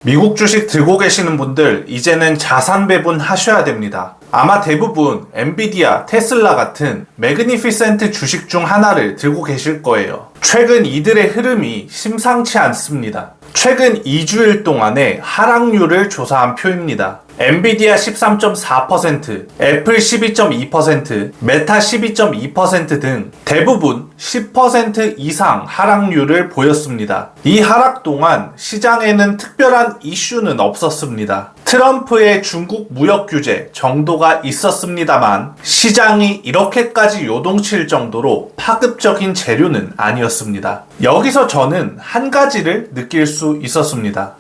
미국 주식 들고 계시는 분들 이제는 자산 배분 하셔야 됩니다. 아마 대부분 엔비디아, 테슬라 같은 매그니피센트 주식 중 하나를 들고 계실 거예요. 최근 이들의 흐름이 심상치 않습니다. 최근 2주일 동안의 하락률을 조사한 표입니다. 엔비디아 13.4%, 애플 12.2%, 메타 12.2% 등 대부분 10% 이상 하락률을 보였습니다. 이 하락 동안 시장에는 특별한 이슈는 없었습니다. 트럼프의 중국 무역 규제 정도가 있었습니다만 시장이 이렇게까지 요동칠 정도로 파급적인 재료는 아니었습니다. 여기서 저는 한 가지를 느낄 수 있었습니다.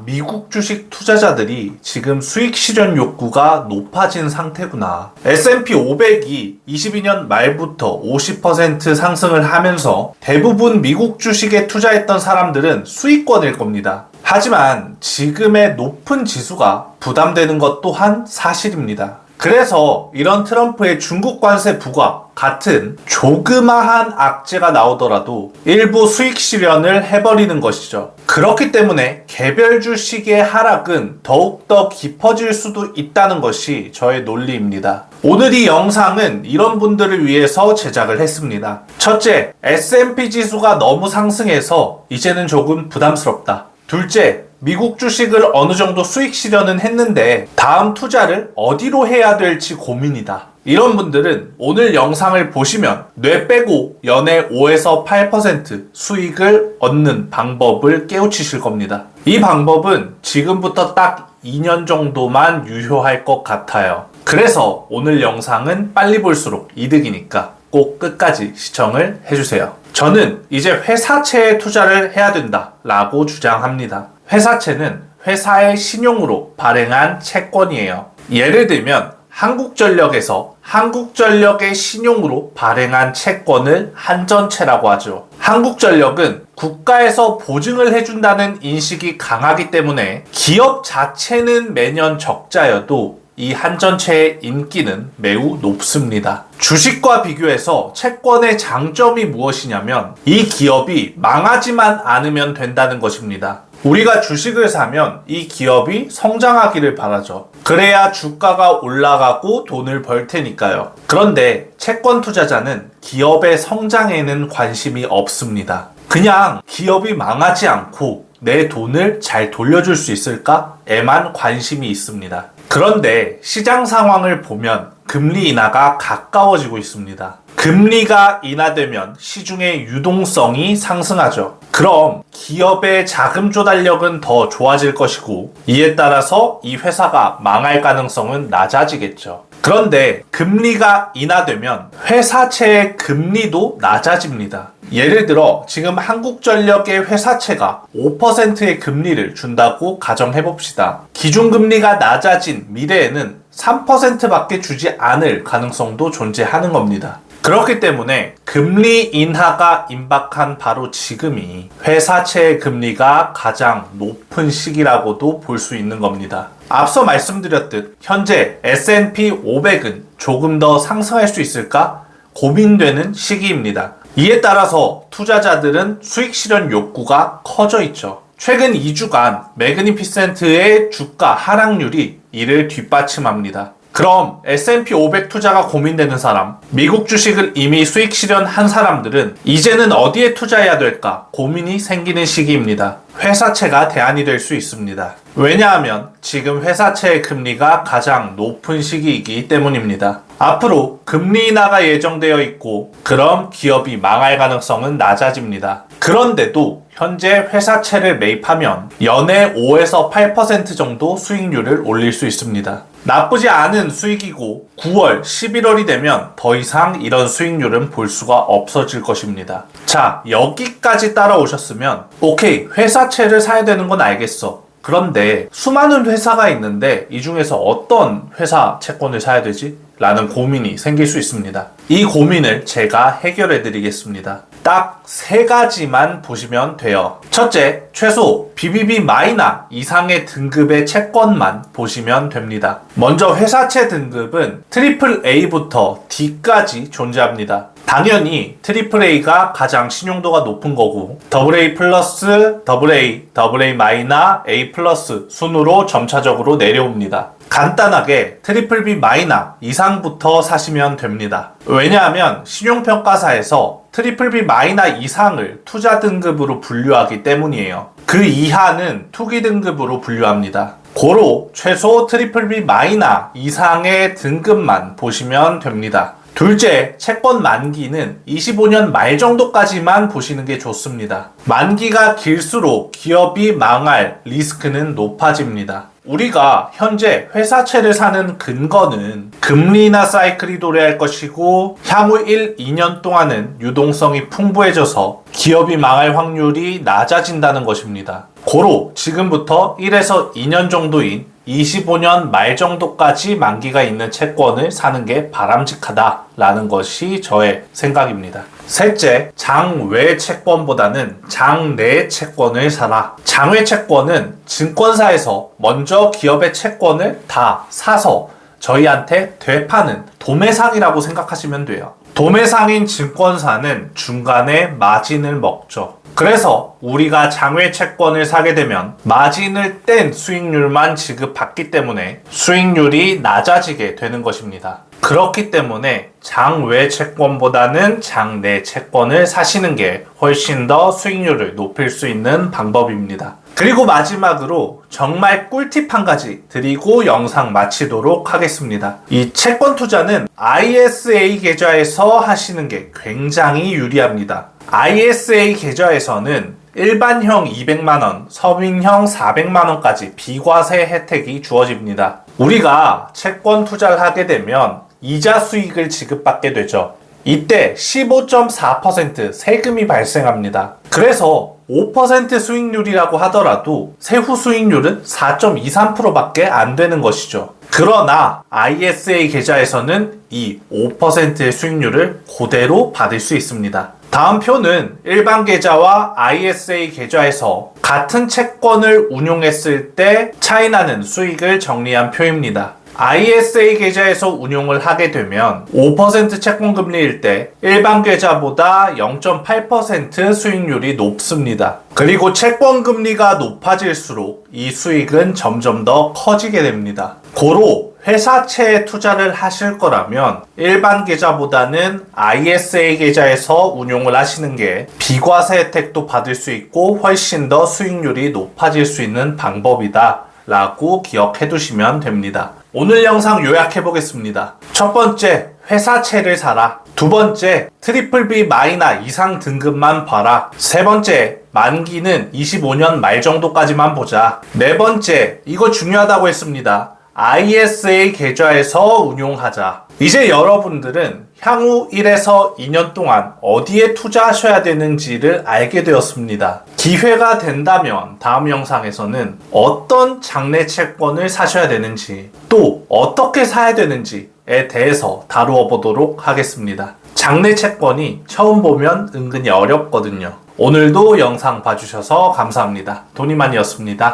미국 주식 투자자들이 지금 수익 실현 욕구가 높아진 상태구나. S&P 500이 22년 말부터 50% 상승을 하면서 대부분 미국 주식에 투자했던 사람들은 수익권일 겁니다. 하지만 지금의 높은 지수가 부담되는 것 또한 사실입니다. 그래서 이런 트럼프의 중국 관세 부과 같은 조그마한 악재가 나오더라도 일부 수익 실현을 해버리는 것이죠. 그렇기 때문에 개별 주식의 하락은 더욱더 깊어질 수도 있다는 것이 저의 논리입니다. 오늘 이 영상은 이런 분들을 위해서 제작을 했습니다. 첫째, S&P 지수가 너무 상승해서 이제는 조금 부담스럽다. 둘째, 미국 주식을 어느 정도 수익 실현은 했는데 다음 투자를 어디로 해야 될지 고민이다. 이런 분들은 오늘 영상을 보시면 뇌 빼고 연에 5에서 8% 수익을 얻는 방법을 깨우치실 겁니다. 이 방법은 지금부터 딱 2년 정도만 유효할 것 같아요. 그래서 오늘 영상은 빨리 볼수록 이득이니까 꼭 끝까지 시청을 해주세요. 저는 이제 회사채에 투자를 해야 된다 라고 주장합니다. 회사채는 회사의 신용으로 발행한 채권이에요. 예를 들면 한국전력에서 한국전력의 신용으로 발행한 채권을 한전채라고 하죠. 한국전력은 국가에서 보증을 해준다는 인식이 강하기 때문에 기업 자체는 매년 적자여도 이 한전채의 인기는 매우 높습니다. 주식과 비교해서 채권의 장점이 무엇이냐면 이 기업이 망하지만 않으면 된다는 것입니다. 우리가 주식을 사면 이 기업이 성장하기를 바라죠. 그래야 주가가 올라가고 돈을 벌 테니까요. 그런데 채권 투자자는 기업의 성장에는 관심이 없습니다. 그냥 기업이 망하지 않고 내 돈을 잘 돌려줄 수 있을까에만 관심이 있습니다. 그런데 시장 상황을 보면 금리 인하가 가까워지고 있습니다. 금리가 인하되면 시중의 유동성이 상승하죠. 그럼 기업의 자금 조달력은 더 좋아질 것이고 이에 따라서 이 회사가 망할 가능성은 낮아지겠죠. 그런데 금리가 인하되면 회사채의 금리도 낮아집니다. 예를 들어 지금 한국전력의 회사채가 5%의 금리를 준다고 가정해봅시다. 기준금리가 낮아진 미래에는 3%밖에 주지 않을 가능성도 존재하는 겁니다. 그렇기 때문에 금리 인하가 임박한 바로 지금이 회사채의 금리가 가장 높은 시기라고도 볼 수 있는 겁니다. 앞서 말씀드렸듯 현재 S&P 500은 조금 더 상승할 수 있을까 고민되는 시기입니다. 이에 따라서 투자자들은 수익 실현 욕구가 커져 있죠. 최근 2주간 매그니피센트의 주가 하락률이 이를 뒷받침합니다. 그럼 S&P 500 투자가 고민되는 사람, 미국 주식을 이미 수익 실현한 사람들은 이제는 어디에 투자해야 될까 고민이 생기는 시기입니다. 회사채가 대안이 될 수 있습니다. 왜냐하면 지금 회사채의 금리가 가장 높은 시기이기 때문입니다. 앞으로 금리 인하가 예정되어 있고 그럼 기업이 망할 가능성은 낮아집니다. 그런데도 현재 회사채를 매입하면 연에 5에서 8% 정도 수익률을 올릴 수 있습니다. 나쁘지 않은 수익이고 9월, 11월이 되면 더 이상 이런 수익률은 볼 수가 없어질 것입니다. 자, 여기까지 따라오셨으면 오케이, 회사채를 사야 되는 건 알겠어. 그런데 수많은 회사가 있는데 이 중에서 어떤 회사 채권을 사야 되지? 라는 고민이 생길 수 있습니다. 이 고민을 제가 해결해 드리겠습니다. 딱 3가지만 보시면 돼요. 첫째, 최소 BBB 마이너 이상의 등급의 채권만 보시면 됩니다. 먼저 회사채 등급은 AAA부터 D까지 존재합니다. 당연히 AAA가 가장 신용도가 높은 거고 AA 플러스, AA, AA 마이너, A 플러스 순으로 점차적으로 내려옵니다. 간단하게 BBB 마이너 이상부터 사시면 됩니다. 왜냐하면 신용평가사에서 BBB 마이너 이상을 투자 등급으로 분류하기 때문이에요. 그 이하는 투기 등급으로 분류합니다. 고로 최소 BBB 마이너 이상의 등급만 보시면 됩니다. 둘째, 채권 만기는 25년 말 정도까지만 보시는 게 좋습니다. 만기가 길수록 기업이 망할 리스크는 높아집니다. 우리가 현재 회사채를 사는 근거는 금리나 사이클이 도래할 것이고 향후 1, 2년 동안은 유동성이 풍부해져서 기업이 망할 확률이 낮아진다는 것입니다. 고로 지금부터 1에서 2년 정도인 25년 말 정도까지 만기가 있는 채권을 사는 게 바람직하다라는 것이 저의 생각입니다. 셋째, 장외 채권보다는 장내 채권을 사라. 장외 채권은 증권사에서 먼저 기업의 채권을 다 사서 저희한테 되파는 도매상이라고 생각하시면 돼요. 도매상인 증권사는 중간에 마진을 먹죠. 그래서 우리가 장외 채권을 사게 되면 마진을 뗀 수익률만 지급받기 때문에 수익률이 낮아지게 되는 것입니다. 그렇기 때문에 장외 채권보다는 장내 채권을 사시는 게 훨씬 더 수익률을 높일 수 있는 방법입니다. 그리고 마지막으로 정말 꿀팁 한 가지 드리고 영상 마치도록 하겠습니다. 이 채권 투자는 ISA 계좌에서 하시는 게 굉장히 유리합니다. ISA 계좌에서는 일반형 200만원, 서민형 400만원까지 비과세 혜택이 주어집니다. 우리가 채권 투자를 하게 되면 이자 수익을 지급받게 되죠. 이때 15.4% 세금이 발생합니다. 그래서 5% 수익률이라고 하더라도 세후 수익률은 4.23%밖에 안 되는 것이죠. 그러나 ISA 계좌에서는 이 5%의 수익률을 그대로 받을 수 있습니다. 다음 표는 일반 계좌와 ISA 계좌에서 같은 채권을 운용했을 때 차이나는 수익을 정리한 표입니다. ISA 계좌에서 운용을 하게 되면 5% 채권 금리일 때 일반 계좌보다 0.8% 수익률이 높습니다. 그리고 채권 금리가 높아질수록 이 수익은 점점 더 커지게 됩니다. 고로 회사채에 투자를 하실 거라면 일반 계좌보다는 ISA 계좌에서 운용을 하시는 게 비과세 혜택도 받을 수 있고 훨씬 더 수익률이 높아질 수 있는 방법이다 라고 기억해 두시면 됩니다. 오늘 영상 요약해 보겠습니다. 첫 번째, 회사채를 사라. 두 번째, BBB 마이너 이상 등급만 봐라. 세 번째, 만기는 25년 말 정도까지만 보자. 네 번째, 이거 중요하다고 했습니다. ISA 계좌에서 운용하자. 이제 여러분들은 향후 1에서 2년 동안 어디에 투자하셔야 되는지를 알게 되었습니다. 기회가 된다면 다음 영상에서는 어떤 장내 채권을 사셔야 되는지 또 어떻게 사야 되는지에 대해서 다루어 보도록 하겠습니다. 장내 채권이 처음 보면 은근히 어렵거든요. 오늘도 영상 봐주셔서 감사합니다. 도니만이었습니다.